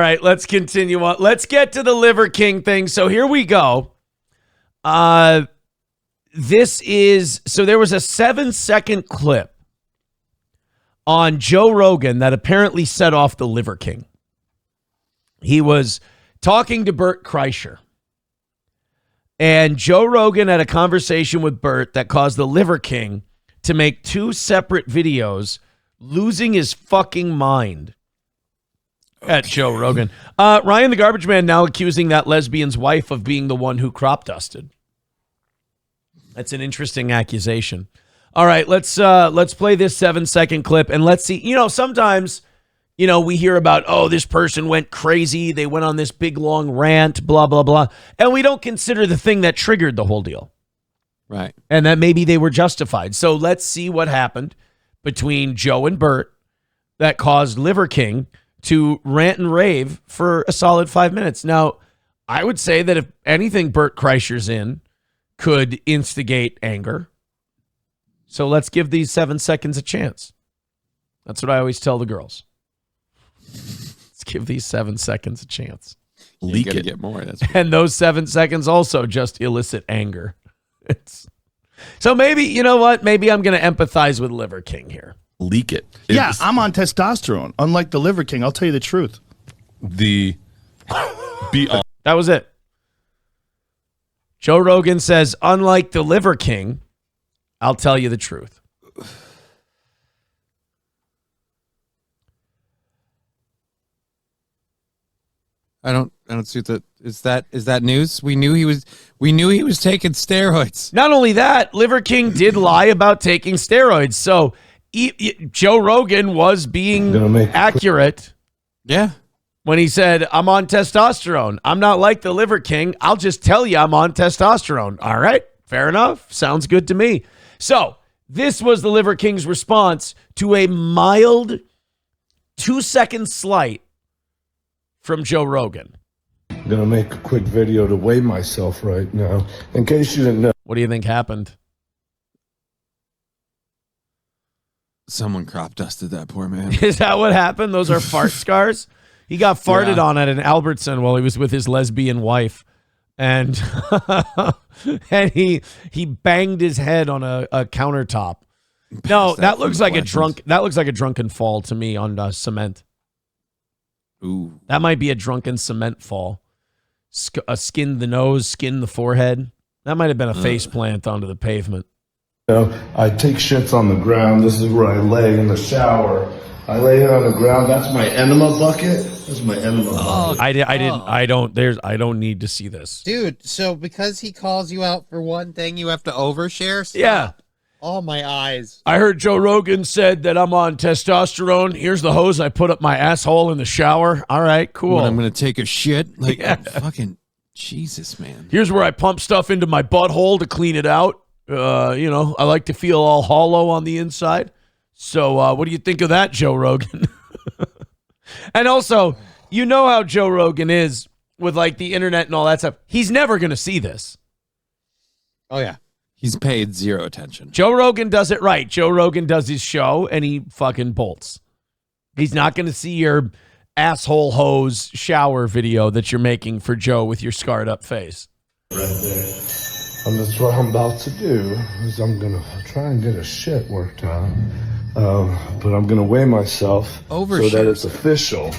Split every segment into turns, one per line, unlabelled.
All right, let's continue on. Let's get to the Liver King thing. So here we go. There was a 7-second clip on Joe Rogan that apparently set off the Liver King. He was talking to Bert Kreischer. And Joe Rogan had a conversation with Bert that caused the Liver King to make 2 separate videos, losing his fucking mind at Joe Rogan. Ryan the Garbage Man now accusing that lesbian's wife of being the one who crop dusted. That's an interesting accusation. All right, let's play this 7-second clip and let's see. Sometimes, we hear about, this person went crazy. They went on this big, long rant, blah, blah, blah. And we don't consider the thing that triggered the whole deal.
Right.
And that maybe they were justified. So let's see what happened between Joe and Bert that caused Liver King to rant and rave for a solid 5 minutes. Now, I would say that if anything Bert Kreischer's in could instigate anger. So let's give these 7 seconds a chance. That's what I always tell the girls. Let's give these 7 seconds a chance.
Leak it. Get more.
And those 7 seconds also just elicit anger. So maybe, you know what? Maybe I'm going to empathize with Liver King here.
Leak it.
Yeah, I'm on testosterone. Unlike the Liver King, I'll tell you the truth.
That was it. Joe Rogan says, unlike the Liver King, I'll tell you the truth.
I don't see that. Is that news? We knew he was taking steroids.
Not only that, Liver King did lie about taking steroids. So Joe Rogan was being accurate.
Yeah.
When he said, I'm on testosterone. I'm not like the Liver King. I'll just tell you I'm on testosterone. All right. Fair enough. Sounds good to me. So this was the Liver King's response to a mild 2-second slight from Joe Rogan.
I'm going to make a quick video to weigh myself right now. In case you didn't know.
What do you think happened?
Someone crop dusted that poor man.
Is that what happened? Those are fart scars? He got farted on at an Albertson while he was with his lesbian wife. And and he banged his head on a countertop. No, that looks like a drunken fall to me on cement.
Ooh.
That might be a drunken cement fall. Skinned the nose, skinned the forehead. That might have been a face plant onto the pavement.
I take shits on the ground. This is where I lay in the shower. I lay here on the ground. That's my enema bucket. That's my enema bucket.
I don't need to see this.
Dude, so because he calls you out for one thing, you have to overshare? Stop.
Yeah.
Oh, my eyes.
I heard Joe Rogan said that I'm on testosterone. Here's the hose I put up my asshole in the shower. All right, cool.
When I'm going to take a shit? Fucking Jesus, man.
Here's where I pump stuff into my butthole to clean it out. I like to feel all hollow on the inside. So what do you think of that, Joe Rogan? And also, you know how Joe Rogan is with like the internet and all that stuff. He's never going to see this.
Oh, yeah. He's paid zero attention.
Joe Rogan does it right. Joe Rogan does his show and he fucking bolts. He's not going to see your asshole hose shower video that you're making for Joe with your scarred up face.
Right there. And that's what I'm about to do. Is I'm going to try and get a shit worked out. But I'm going to weigh myself so that it's official.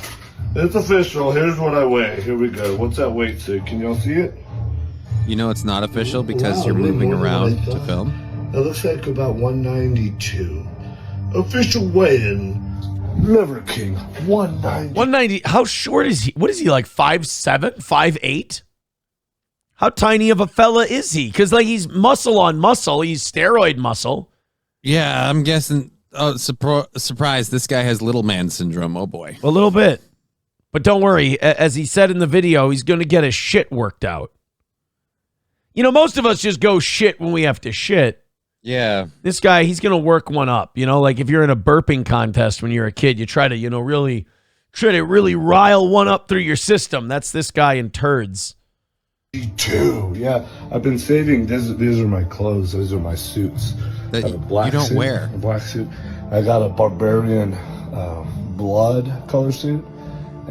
It's official. Here's what I weigh. Here we go. What's that weight, Sid? Can y'all see it?
You know it's not official because you're moving around to film?
It looks like about 192. Official weigh-in. Liver King, 190.
190. How short is he? What is he, like 5'7", 5'8"? How tiny of a fella is he? Because like he's muscle on muscle. He's steroid muscle.
Yeah, I'm guessing. Oh, surprise! This guy has little man syndrome. Oh boy,
a little bit. But don't worry. As he said in the video, he's going to get his shit worked out. You know, most of us just go shit when we have to shit.
Yeah.
This guy, he's going to work one up. You know, like if you're in a burping contest when you're a kid, you try to, really rile one up through your system. That's this guy in turds.
Me too. Yeah, I've been saving. These are my clothes. These are my suits.
That
I have a black
you don't
suit,
wear.
A black suit. I got a Barbarian blood color suit.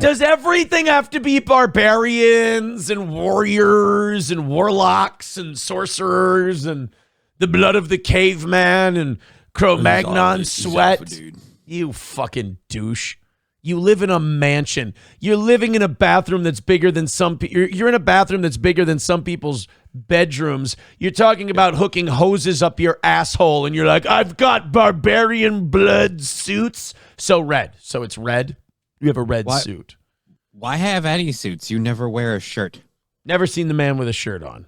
Does everything have to be barbarians and warriors and warlocks and sorcerers and the blood of the caveman and Cro-Magnon sweat? You fucking douche. You live in a mansion. You're living in a bathroom that's bigger than you're in a bathroom that's bigger than some people's bedrooms. You're talking about hooking hoses up your asshole, and you're like, I've got barbarian blood suits. So it's red. You have a red suit.
Why have any suits? You never wear a shirt.
Never seen the man with a shirt on.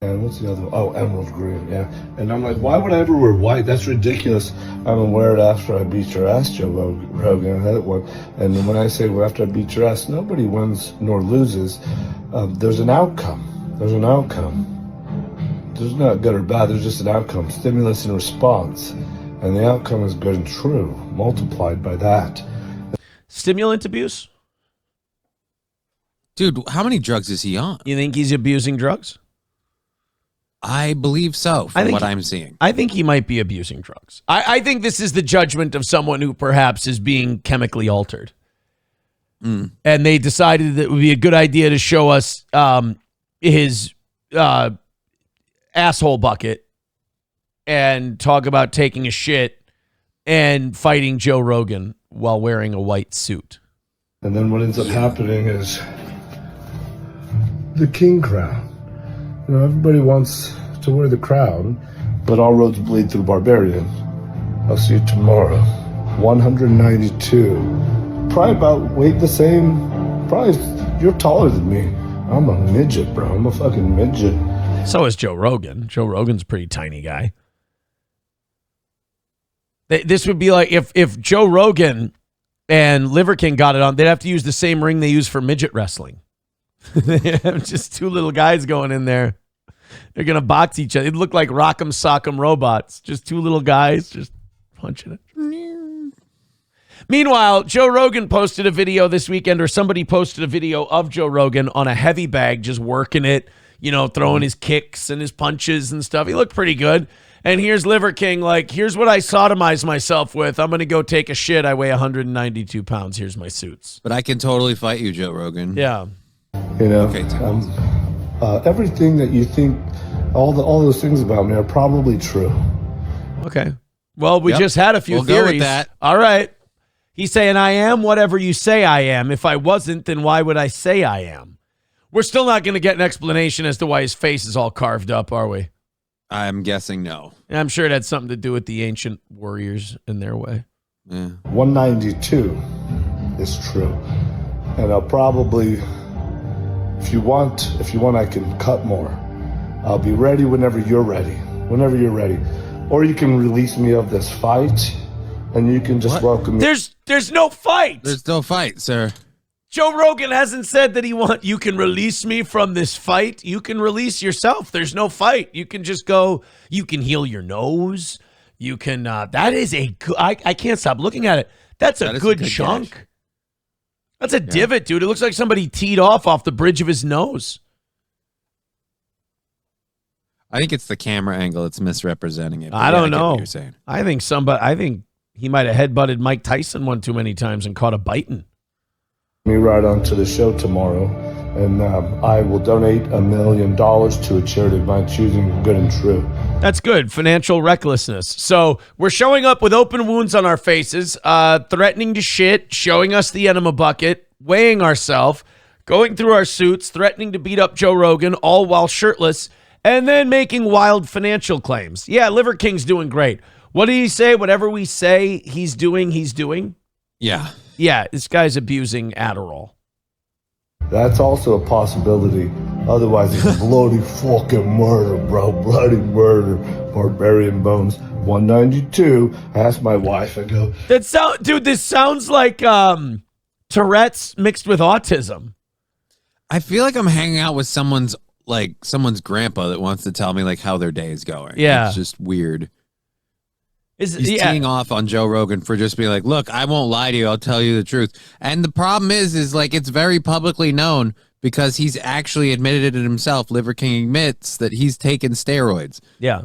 And what's the other one? Oh, emerald green, yeah. And I'm like, why would I ever wear white? That's ridiculous. I'm gonna wear it after I beat your ass, Joe Rogan. That one. And when I say after I beat your ass, nobody wins nor loses. There's an outcome. There's not good or bad. There's just an outcome. Stimulus and response. And the outcome is good and true, multiplied by that.
Stimulant abuse?
Dude, how many drugs is he on?
You think he's abusing drugs?
I believe so, from what I'm seeing.
I think he might be abusing drugs. I think this is the judgment of someone who perhaps is being chemically altered. And they decided that it would be a good idea to show us his asshole bucket and talk about taking a shit and fighting Joe Rogan while wearing a white suit.
And then what ends up happening is the king crown. You know, everybody wants to wear the crown, but all roads lead through Barbarian. I'll see you tomorrow. 192. Probably about weight the same. Probably you're taller than me. I'm a midget, bro. I'm a fucking midget.
So is Joe Rogan. Joe Rogan's a pretty tiny guy. This would be like if Joe Rogan and Liver King got it on, they'd have to use the same ring they use for midget wrestling. Just two little guys going in there. They're going to box each other. It looked like Rock'em Sock'em Robots. Just two little guys just punching it. Meanwhile, Joe Rogan posted a video this weekend, or somebody posted a video of Joe Rogan on a heavy bag, just working it, you know, throwing his kicks and his punches and stuff. He looked pretty good. And here's Liver King like, here's what I sodomize myself with. I'm going to go take a shit. I weigh 192 pounds. Here's my suits.
But I can totally fight you, Joe Rogan.
Yeah.
You know, everything that you think, all those things about me are probably true.
Okay. Well, we just had a few theories.
Go with that.
All right. He's saying, I am whatever you say I am. If I wasn't, then why would I say I am? We're still not going to get an explanation as to why his face is all carved up, are we?
I'm guessing no.
And I'm sure it had something to do with the ancient warriors in their way.
Yeah.
192 is true. And I'll probably... If you want, I can cut more. I'll be ready whenever you're ready. Whenever you're ready. Or you can release me of this fight, and you can just welcome me.
There's no fight.
There's no fight, sir.
Joe Rogan hasn't said that you can release me from this fight. You can release yourself. There's no fight. You can just go, you can heal your nose. You can, that is a good, I can't stop looking at it. That's a good chunk. Gash. That's a divot, dude. It looks like somebody teed off the bridge of his nose.
I think it's the camera angle that's misrepresenting it.
I don't know.
What you're saying.
I think he might have headbutted Mike Tyson one too many times and caught a biting.
Me right on to the show tomorrow, and I will donate $1 million to a charity of my choosing, good and true.
That's good. Financial recklessness. So we're showing up with open wounds on our faces, threatening to shit, showing us the enema bucket, weighing ourselves, going through our suits, threatening to beat up Joe Rogan, all while shirtless, and then making wild financial claims. Yeah, Liver King's doing great. What did he say? Whatever we say he's doing, he's doing?
Yeah.
Yeah, this guy's abusing Adderall.
That's also a possibility. Otherwise, it's bloody fucking murder, bro. Bloody murder. Barbarian bones. 192. I asked my wife, I go...
Dude, this sounds like Tourette's mixed with autism.
I feel like I'm hanging out with someone's grandpa that wants to tell me like how their day is going.
Yeah.
It's just weird. He's teeing off on Joe Rogan for just being like, look, I won't lie to you. I'll tell you the truth. And the problem is like it's very publicly known because he's actually admitted it himself. Liver King admits that he's taken steroids.
Yeah.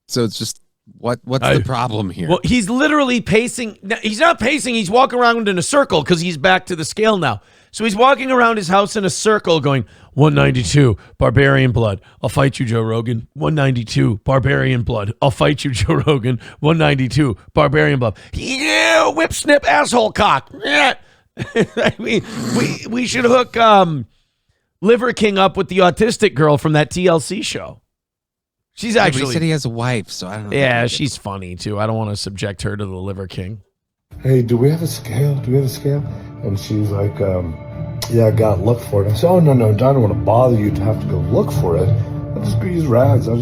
So it's just What's the problem here?
Well, he's literally pacing. He's not pacing. He's walking around in a circle because he's back to the scale now. So he's walking around his house in a circle going, 192, Barbarian blood. I'll fight you, Joe Rogan. 192, Barbarian blood. I'll fight you, Joe Rogan. 192, Barbarian blood. Yeah, whip snip asshole cock. Yeah. I mean, we should hook Liver King up with the autistic girl from that TLC show. She's actually.
He said he has a wife, so I don't know.
Yeah, she's funny too. I don't want to subject her to the Liver King.
Hey, do we have a scale? And she's like, yeah, I got to look for it. I said, oh, no, I don't want to bother you to have to go look for it. I'll just go use rads. I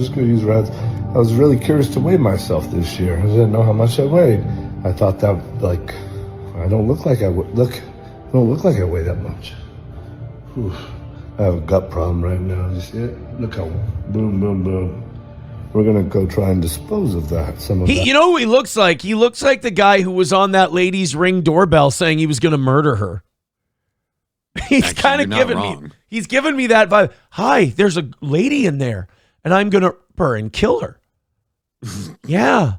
was really curious to weigh myself this year. I didn't know how much I weighed. I thought that, like, I don't look like I weigh that much. Whew. I have a gut problem right now. You see it? Look how boom, boom, boom. We're going to go try and dispose of that.
You know who he looks like? He looks like the guy who was on that lady's Ring doorbell saying he was going to murder her. He's kind of giving me that vibe. Hi, there's a lady in there, and I'm going to her and kill her. Yeah,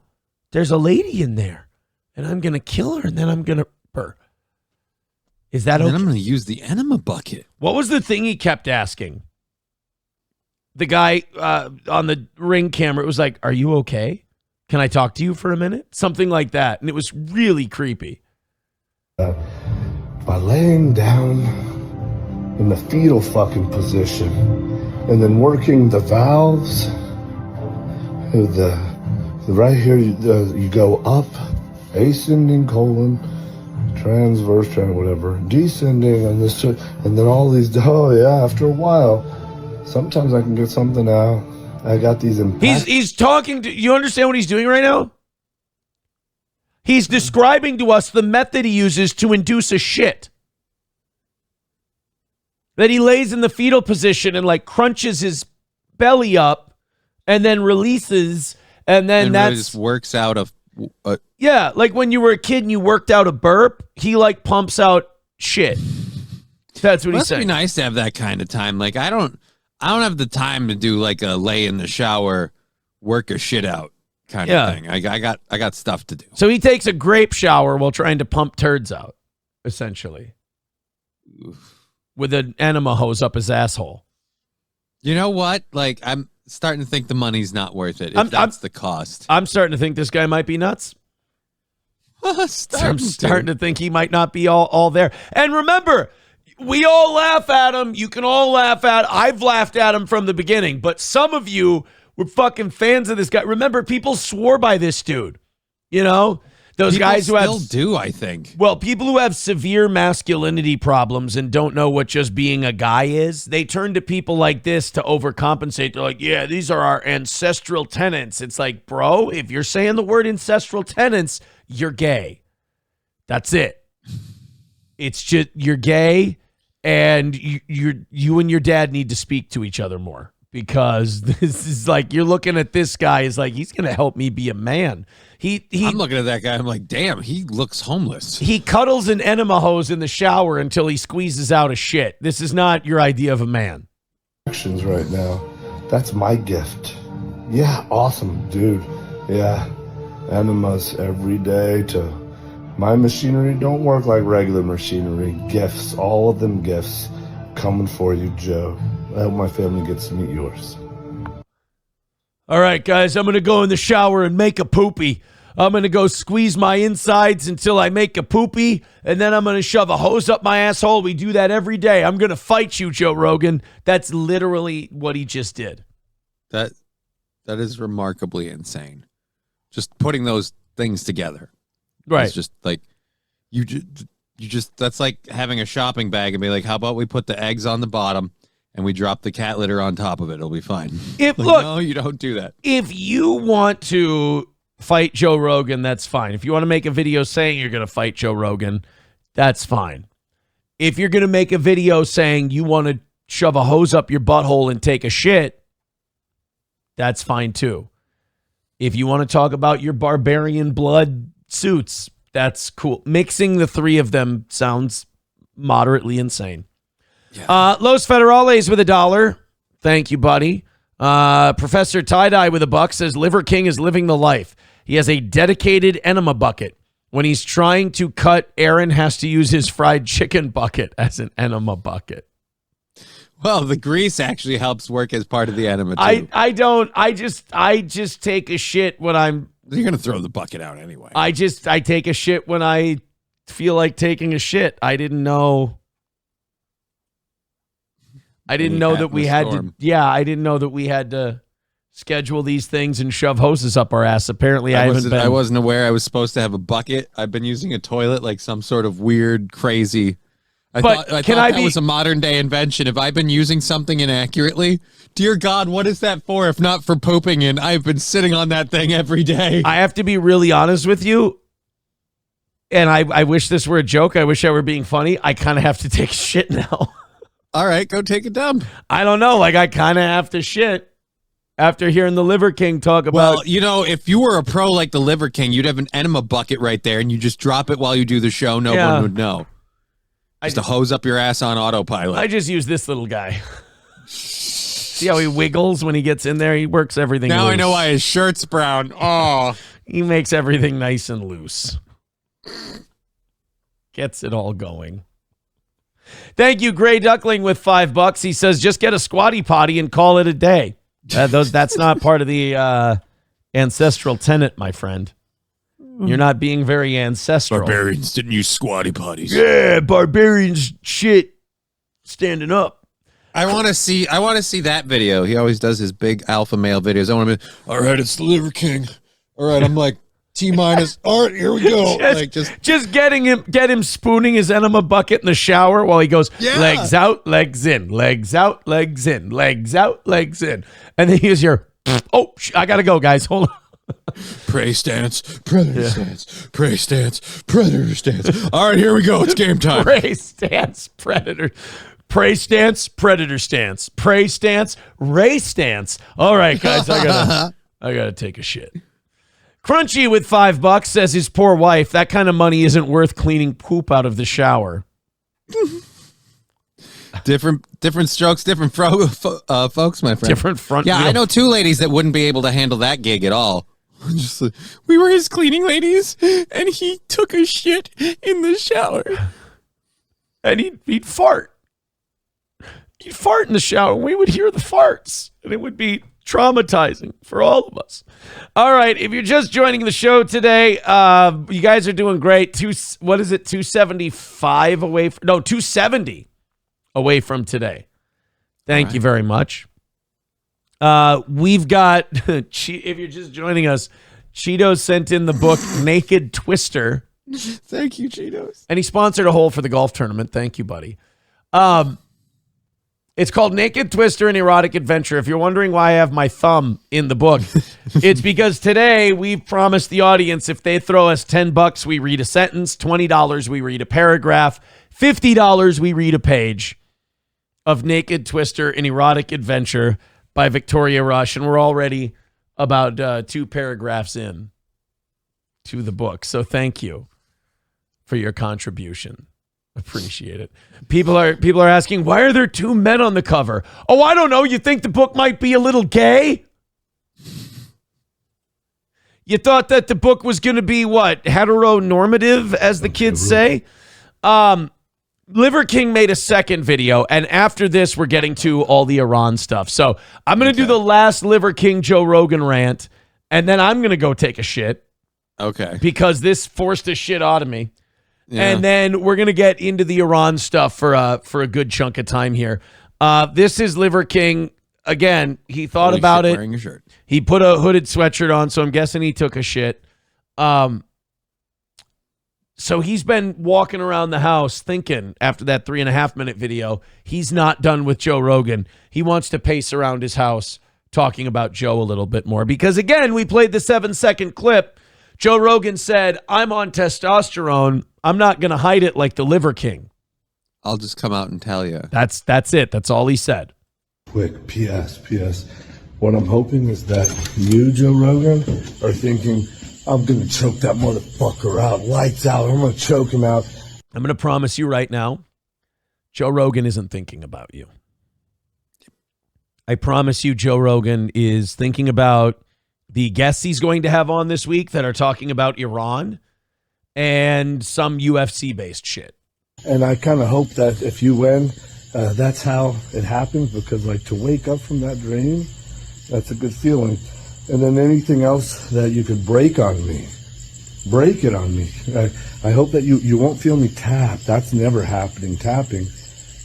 there's a lady in there, and I'm going to kill her, and then I'm going to her. Is that okay?
Then I'm going to use the enema bucket.
What was the thing he kept asking? The guy on the Ring camera, it was like, are you okay? Can I talk to you for a minute? Something like that. And it was really creepy.
By laying down in the fetal fucking position and then working the valves, the right here, you go up, ascending colon, transverse, whatever, descending, and this, and then all these, after a while, sometimes I can get something out. I got these
He's talking to you. Understand what he's doing right now? He's describing to us the method he uses to induce a shit. That he lays in the fetal position and like crunches his belly up and then releases, and then that
just works out of
yeah, like when you were a kid and you worked out a burp, he like pumps out shit. That's what he's saying.
Must be nice to have that kind of time. Like I don't have the time to do like a lay in the shower, work a shit out kind of thing. I got stuff to do.
So he takes a grape shower while trying to pump turds out, essentially. Oof. With an enema hose up his asshole.
You know what? Like I'm starting to think the money's not worth it. If that's the cost.
I'm starting to think this guy might be nuts. I'm starting to think he might not be all there. And remember, we all laugh at him. You can all laugh at. I've laughed at him from the beginning, but some of you were fucking fans of this guy. Remember, people swore by this dude. You know, those
people
guys who
still do. I think.
Well, people who have severe masculinity problems and don't know what just being a guy is, they turn to people like this to overcompensate. They're like, "Yeah, these are our ancestral tenets." It's like, bro, if you're saying the word ancestral tenets, you're gay. That's it. It's just you're gay. And you and your dad need to speak to each other more, because this is like, you're looking at this guy is like, he's going to help me be a man. I'm
looking at that guy. I'm like, damn, he looks homeless.
He cuddles an enema hose in the shower until he squeezes out a shit. This is not your idea of a man.
Actions right now. That's my gift. Yeah, awesome, dude. Yeah, enemas every day to. My machinery don't work like regular machinery. Gifts, all of them gifts, coming for you, Joe. I hope my family gets to meet yours.
All right, guys, I'm going to go in the shower and make a poopy. I'm going to go squeeze my insides until I make a poopy, and then I'm going to shove a hose up my asshole. We do that every day. I'm going to fight you, Joe Rogan. That's literally what he just did.
That is remarkably insane. Just putting those things together.
Right.
It's just like you just that's like having a shopping bag and be like, how about we put the eggs on the bottom and we drop the cat litter on top of it? It'll be fine. No, you don't do that.
If you want to fight Joe Rogan, that's fine. If you want to make a video saying you're going to fight Joe Rogan, that's fine. If you're going to make a video saying you want to shove a hose up your butthole and take a shit, that's fine too. If you want to talk about your barbarian blood suits, that's cool. Mixing the three of them sounds moderately insane. Yeah. Los Federales with $1. Thank you, buddy. Professor Tie-Dye with a buck says Liver King is living the life. He has a dedicated enema bucket. When he's trying to cut, Aaron has to use his fried chicken bucket as an enema bucket.
Well, the grease actually helps work as part of the enema too.
I just take a shit when I'm...
You're going to throw the bucket out anyway.
I take a shit when I feel like taking a shit. I didn't know that we had to... Yeah, I didn't know that we had to schedule these things and shove hoses up our ass. Apparently, I
wasn't aware I was supposed to have a bucket. I've been using a toilet like some sort of weird, crazy... I thought that was a modern day invention. Have I been using something inaccurately? Dear God, what is that for if not for pooping in? I've been sitting on that thing every day.
I have to be really honest with you. And I wish this were a joke. I wish I were being funny. I kind of have to take shit now.
All right, go take a dump.
I don't know. Like, I kind of have to shit after hearing the Liver King talk about...
Well, you know, if you were a pro like the Liver King, you'd have an enema bucket right there, and you just drop it while you do the show. No one would know. Just to hose up your ass on autopilot.
I just use this little guy. See how he wiggles when he gets in there? He works everything
Now
loose.
I know why his shirt's brown. Oh.
He makes everything nice and loose. Gets it all going. Thank you, Gray Duckling, with $5. He says, just get a squatty potty and call it a day. That's not part of the ancestral tenet, my friend. You're not being very ancestral.
Barbarians didn't use squatty potties.
Yeah, barbarians shit standing up.
I want to see that video. He always does his big alpha male videos. I want to be, all right, it's the Liver King. All right, I'm like T-minus. All right, here we go.
Just get him spooning his enema bucket in the shower while he goes legs out, legs in, legs out, legs in, legs out, legs in. And then here's your, I got to go, guys. Hold on.
Prey stance, predator stance, prey stance, predator stance. All right, here we go. It's game time.
Prey stance, predator. Prey stance, predator stance. Prey stance, ray stance. All right, guys, I gotta take a shit. Crunchy with $5 says his poor wife, that kind of money isn't worth cleaning poop out of the shower.
Different strokes, different folks, my friend.
Different front
Yeah,
wheel.
I know two ladies that wouldn't be able to handle that gig at all. Just like, we were his cleaning ladies, and he took a shit in the shower.
And he'd fart. He'd fart in the shower. We would hear the farts, and it would be traumatizing for all of us. All right, if you're just joining the show today, you guys are doing great. 275 away from, no, 270 away from today. Thank you very much. We've got, if you're just joining us, Cheetos sent in the book Naked Twister.
Thank you, Cheetos.
And he sponsored a hole for the golf tournament. Thank you, buddy. It's called Naked Twister, an Erotic Adventure. If you're wondering why I have my thumb in the book, it's because today we've promised the audience if they throw us $10, we read a sentence, $20, we read a paragraph, $50, we read a page of Naked Twister, an Erotic Adventure by Victoria Rush. And we're already about 2 paragraphs in to the book. So thank you for your contribution. Appreciate it. People are asking, why are there 2 men on the cover? Oh, I don't know. You think the book might be a little gay? You thought that the book was going to be what? Heteronormative, as the kids say? Liver King made a second video, and after this, we're getting to all the Iran stuff. So I'm going to do the last Liver King Joe Rogan rant, and then I'm going to go take a shit.
Okay.
Because this forced a shit out of me.
Yeah.
And then we're going to get into the Iran stuff for a good chunk of time here. This is Liver King. Again, he thought about it.
Wearing a shirt.
He put a hooded sweatshirt on, so I'm guessing he took a shit. So he's been walking around the house thinking, after that 3.5-minute video, he's not done with Joe Rogan. He wants to pace around his house talking about Joe a little bit more. Because, again, we played the 7-second clip. Joe Rogan said, I'm on testosterone. I'm not going to hide it like the Liver King.
I'll just come out and tell you.
That's it. That's all he said.
Quick PS. What I'm hoping is that you, Joe Rogan, are thinking, I'm going to choke that motherfucker out. Lights out. I'm going to choke him out.
I'm going to promise you right now, Joe Rogan isn't thinking about you. I promise you, Joe Rogan is thinking about the guests he's going to have on this week that are talking about Iran and some UFC-based shit.
And I kind of hope that if you win, that's how it happens, because like to wake up from that dream, that's a good feeling. And then anything else that you could break on me, break it on me. I hope that you won't feel me tap. That's never happening, tapping,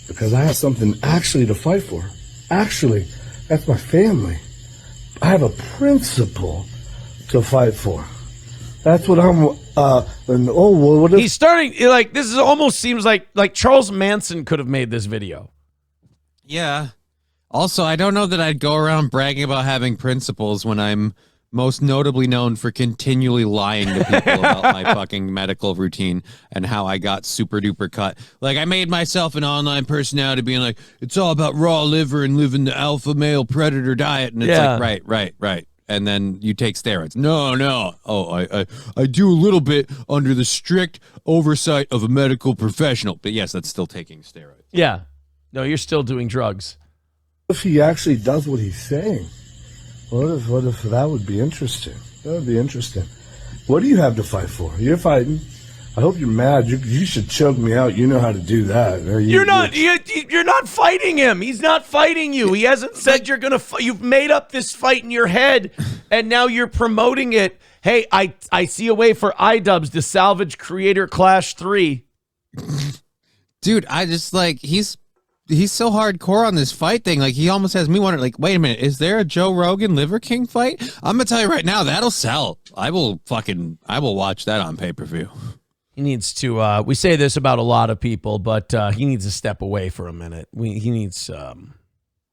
because I have something actually to fight for. Actually, that's my family. I have a principle to fight for. That's what I'm. What if
he's starting like this? Is almost seems like Charles Manson could have made this video.
Yeah. Also, I don't know that I'd go around bragging about having principles when I'm most notably known for continually lying to people about my fucking medical routine and how I got super duper cut. Like, I made myself an online personality being like, it's all about raw liver and living the alpha male predator diet. And it's like, right. And then you take steroids. No. Oh, I do a little bit under the strict oversight of a medical professional. But yes, that's still taking steroids.
Yeah. No, you're still doing drugs.
If he actually does what he's saying? What if that would be interesting? That would be interesting. What do you have to fight for? You're fighting. I hope you're mad. You should choke me out. You know how to do that.
You're not fighting him. He's not fighting you. He hasn't said you're gonna. You've made up this fight in your head, and now you're promoting it. Hey, I see a way for iDubbbz to salvage Creator Clash 3.
Dude, I just like he's so hardcore on this fight thing. Like, he almost has me wondering, like, wait a minute, is there a Joe Rogan Liver King fight? I'm gonna tell you right now, that'll sell. I will watch that on pay-per-view.
He needs to. We say this about a lot of people, but he needs to step away for a minute. He needs.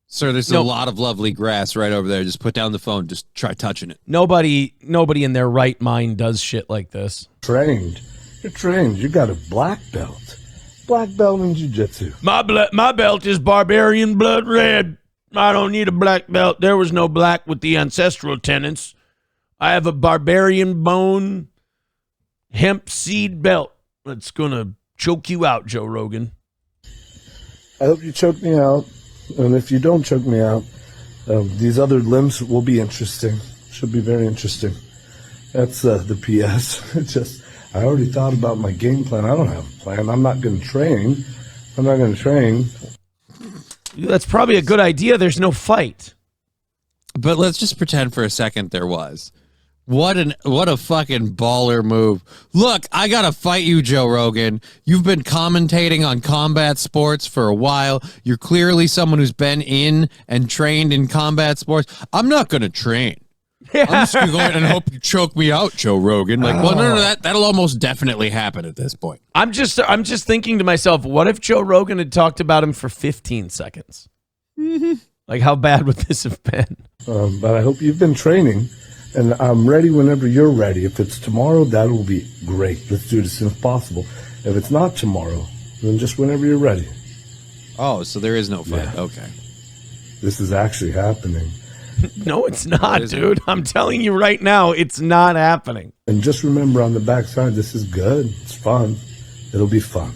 Sir, there's a lot of lovely grass right over there. Just put down the phone. Just try touching it.
Nobody in their right mind does shit like this.
You're trained. You got a black belt. Black belt in jiu-jitsu.
My belt is barbarian blood red. I don't need a black belt. There was no black with the ancestral tenets. I have a barbarian bone hemp seed belt that's gonna choke you out, Joe Rogan.
I hope you choke me out, and if you don't choke me out, these other limbs will be interesting. Should be very interesting. That's the PS. I already thought about my game plan. I don't have a plan. I'm not going to train.
That's probably a good idea. There's no fight.
But let's just pretend for a second there was. What a fucking baller move. Look, I got to fight you, Joe Rogan. You've been commentating on combat sports for a while. You're clearly someone who's been in and trained in combat sports. I'm not going to train. I'm just going to go ahead and hope you choke me out, Joe Rogan. Like, well, no, that'll almost definitely happen at this point.
I'm just thinking to myself, what if Joe Rogan had talked about him for 15 seconds? Mm-hmm. Like, how bad would this have been?
But I hope you've been training, and I'm ready whenever you're ready. If it's tomorrow, that will be great. Let's do it as soon as possible. If it's not tomorrow, then just whenever you're ready.
Oh, so there is no fight.
Yeah.
Okay.
This is actually happening.
No, it's not, dude. I'm telling you right now, it's not happening.
And just remember on the backside, this is good. It's fun. It'll be fun.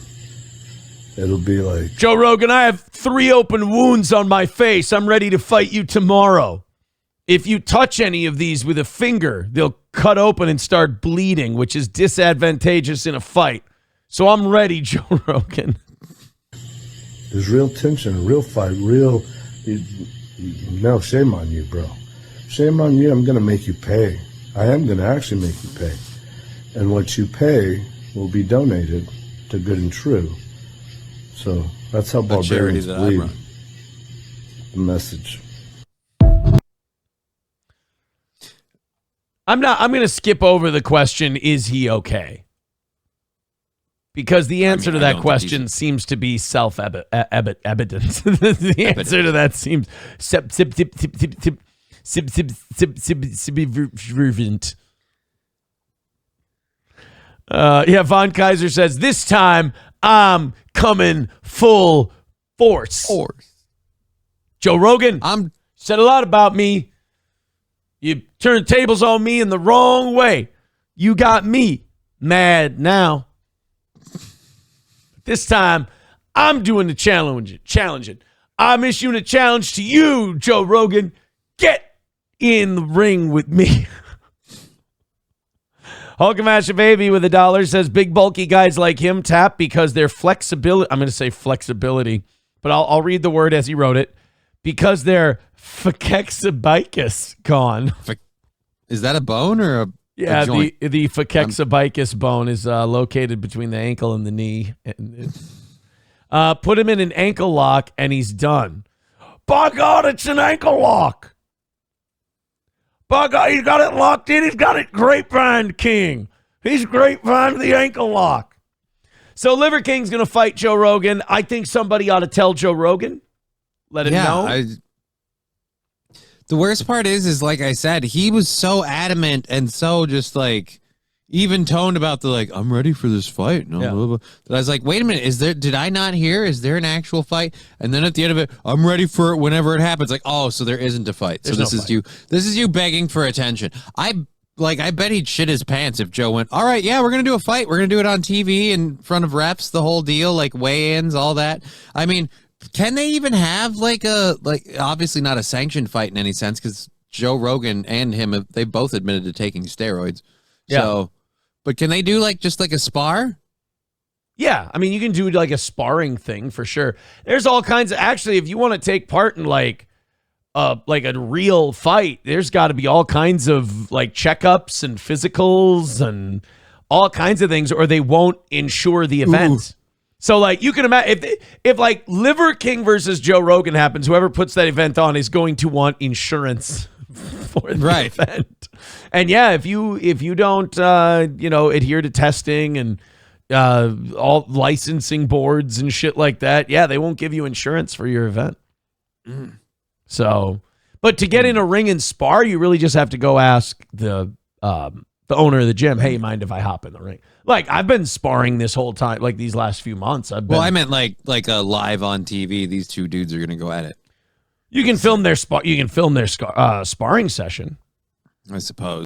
It'll be like...
Joe Rogan, I have 3 open wounds on my face. I'm ready to fight you tomorrow. If you touch any of these with a finger, they'll cut open and start bleeding, which is disadvantageous in a fight. So I'm ready, Joe Rogan.
There's real tension, real fight, real... No, shame on you, bro. Shame on you. I'm going to make you pay. I am going to actually make you pay. And what you pay will be donated to Good and True. So that's how Barbarians bleed. The message.
I'm going to skip over the question, is he okay? Because the answer to that question seems to be self-evident. The answer to that seems subservient. Von Kaiser says, this time I'm coming full force. Joe Rogan said a lot about me. You turned tables on me in the wrong way. You got me mad now. This time, I'm doing the challenging. I'm issuing a challenge to you, Joe Rogan. Get in the ring with me. Hulkamaster Baby with $1 says big bulky guys like him tap because their flexibility. I'm going to say flexibility, but I'll read the word as he wrote it. Because their phekexabicus gone.
Is that a bone or a joint?
the phekexabicus bone is located between the ankle and the knee. Put him in an ankle lock and he's done. By God, it's an ankle lock. By God, he's got it locked in. He's got it grapevine king. He's grapevine the ankle lock. So Liver King's going to fight Joe Rogan. I think somebody ought to tell Joe Rogan. Let him know.
The worst part is like I said, he was so adamant and so just like even toned about the like, I'm ready for this fight. No, blah, blah. That I was like, wait a minute, did I not hear? Is there an actual fight? And then at the end of it, I'm ready for it whenever it happens. Like, oh, so there isn't a fight.
There's
so this is you begging for attention. I bet he'd shit his pants if Joe went, all right, yeah, we're going to do a fight. We're going to do it on TV in front of refs, the whole deal, like weigh-ins, all that. I mean, can they even have obviously not a sanctioned fight in any sense because Joe Rogan and him, they both admitted to taking steroids.
Yeah.
So, but can they do just a spar?
Yeah. I mean, you can do like a sparring thing for sure. There's all kinds of, actually, if you want to take part in like a real fight, there's got to be all kinds of like checkups and physicals and all kinds of things, or they won't insure the event. Ooh. So, like, you can imagine if like Liver King versus Joe Rogan happens, whoever puts that event on is going to want insurance for the event. And yeah, if you don't adhere to testing and all licensing boards and shit like that, yeah, they won't give you insurance for your event. So, but to get in a ring and spar, you really just have to go ask the owner of the gym, hey, mind if I hop in the ring? Like, I've been sparring this whole time, like these last few months.
I meant like a live on TV. These two dudes are gonna go at it.
You can film their sparring session,
I suppose.